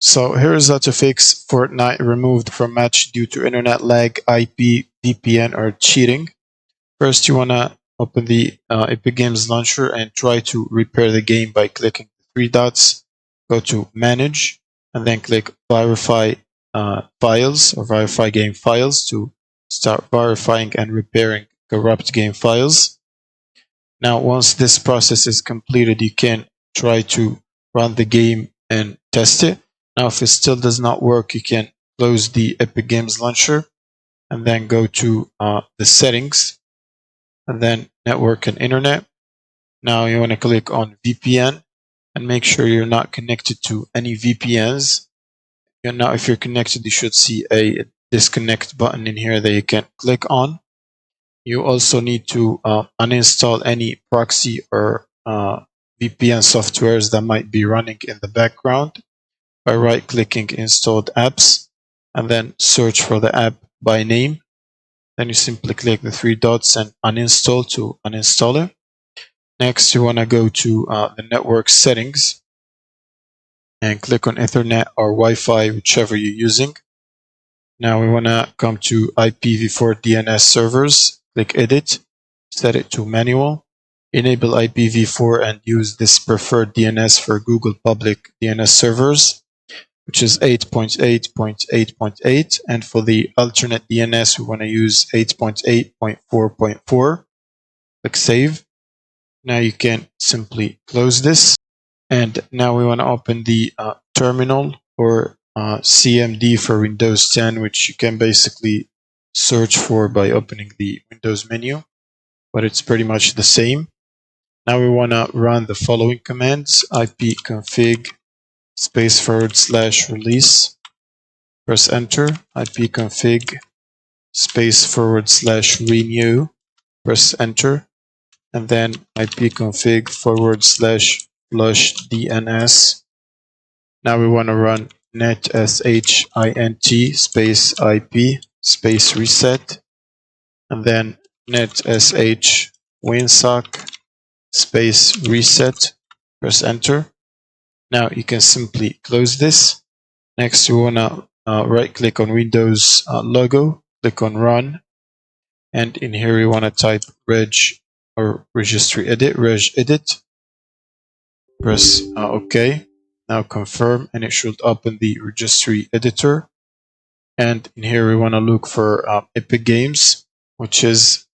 So here is how to fix Fortnite removed from match due to internet lag, IP, VPN, or cheating. First, you want to open the Epic Games launcher and try to repair the game by clicking the three dots. Go to Manage, and then click Verify Files or Verify Game Files to start verifying and repairing corrupt game files. Now, once this process is completed, you can try to run the game and test it. Now, if it still does not work, you can close the Epic Games launcher and then go to the settings and then network and internet. Now you want to click on VPN and make sure you're not connected to any VPNs. And now if you're connected, you should see a disconnect button in here that you can click on. You also need to uninstall any proxy or VPN softwares that might be running in the background by right-clicking installed apps and then search for the app by name. Then you simply click the three dots and uninstall to uninstall it. Next, you want to go to the network settings and click on Ethernet or Wi-Fi, whichever you're using. Now we want to come to IPv4 DNS servers. Click Edit, set it to Manual. Enable IPv4 and use this preferred DNS for Google public DNS servers, which is 8.8.8.8. And for the alternate DNS, we want to use 8.8.4.4. Click Save. Now you can simply close this. And now we want to open the terminal or CMD for Windows 10, which you can basically search for by opening the Windows menu, but it's pretty much the same. Now we want to run the following commands: ipconfig /release, press enter, ipconfig /renew, press enter, and then ipconfig /flush DNS. Now we want to run netshint IP reset, and then netsh winsock reset, press enter. Now you can simply close this. Next, you want to right click on Windows logo, click on run, and in here you want to type reg or registry edit, reg edit, press OK. Now confirm, and it should open the registry editor. And in here we want to look for Epic Games, which is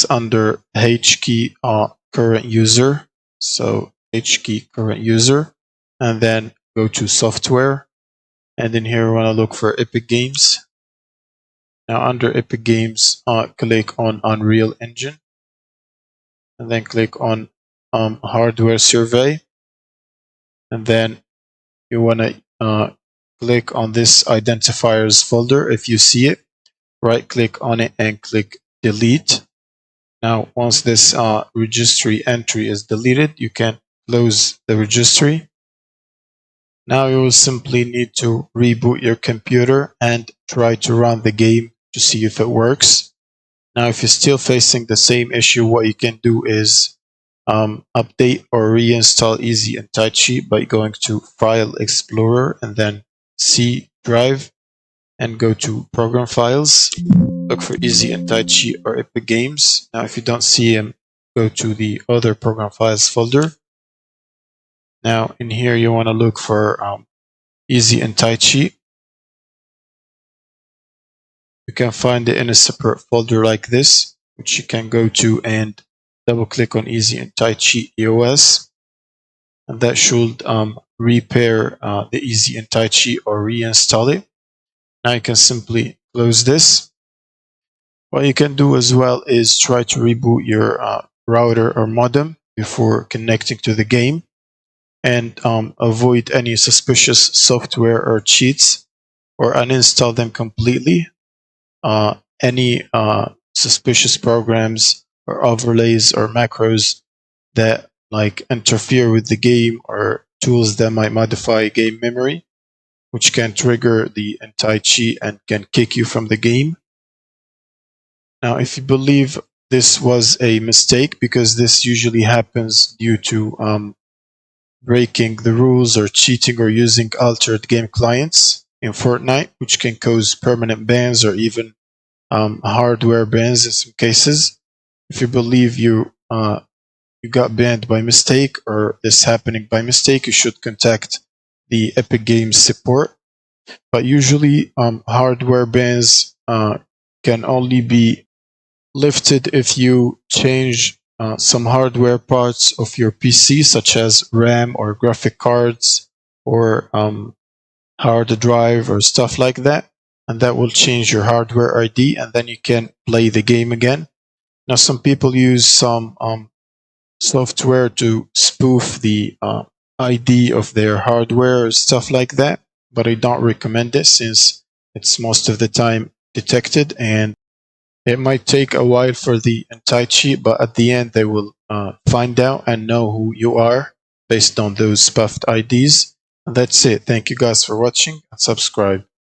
under HKey current user. So HKey current user, and then go to software. And in here we want to look for Epic Games. Now under Epic Games, click on Unreal Engine, and then click on hardware survey. And then you want to click on this identifiers folder. If you see it, right click on it and click delete. Now, once this registry entry is deleted, you can close the registry. Now you will simply need to reboot your computer and try to run the game to see if it works. Now, if you're still facing the same issue, what you can do is update or reinstall Easy and Tight Sheet by going to File Explorer and then C Drive and go to Program Files. Look for Easy and Tight Sheet or Epic Games. Now, if you don't see them, go to the other Program Files folder. Now, in here, you want to look for Easy and Tight Sheet. You can find it in a separate folder like this, which you can go to and double click on Easy and Tight Sheet EOS, and that should repair the Easy and Tight Sheet or reinstall it. Now you can simply close this. What you can do as well is try to reboot your router or modem before connecting to the game, and avoid any suspicious software or cheats, or uninstall them completely. Any suspicious programs or overlays or macros that like interfere with the game, or tools that might modify game memory, which can trigger the anti cheat and can kick you from the game. Now, if you believe this was a mistake, because this usually happens due to breaking the rules or cheating or using altered game clients in Fortnite, which can cause permanent bans or even hardware bans in some cases. If you believe you got banned by mistake or this happening by mistake, you should contact the Epic Games support. But usually, hardware bans can only be lifted if you change some hardware parts of your PC, such as RAM or graphic cards or hard drive or stuff like that. And that will change your hardware ID, and then you can play the game again. Now, some people use some software to spoof the ID of their hardware or stuff like that, but I don't recommend it since it's most of the time detected, and it might take a while for the entire cheat, but at the end they will find out and know who you are based on those spoofed IDs. And that's it. Thank you guys for watching and subscribe.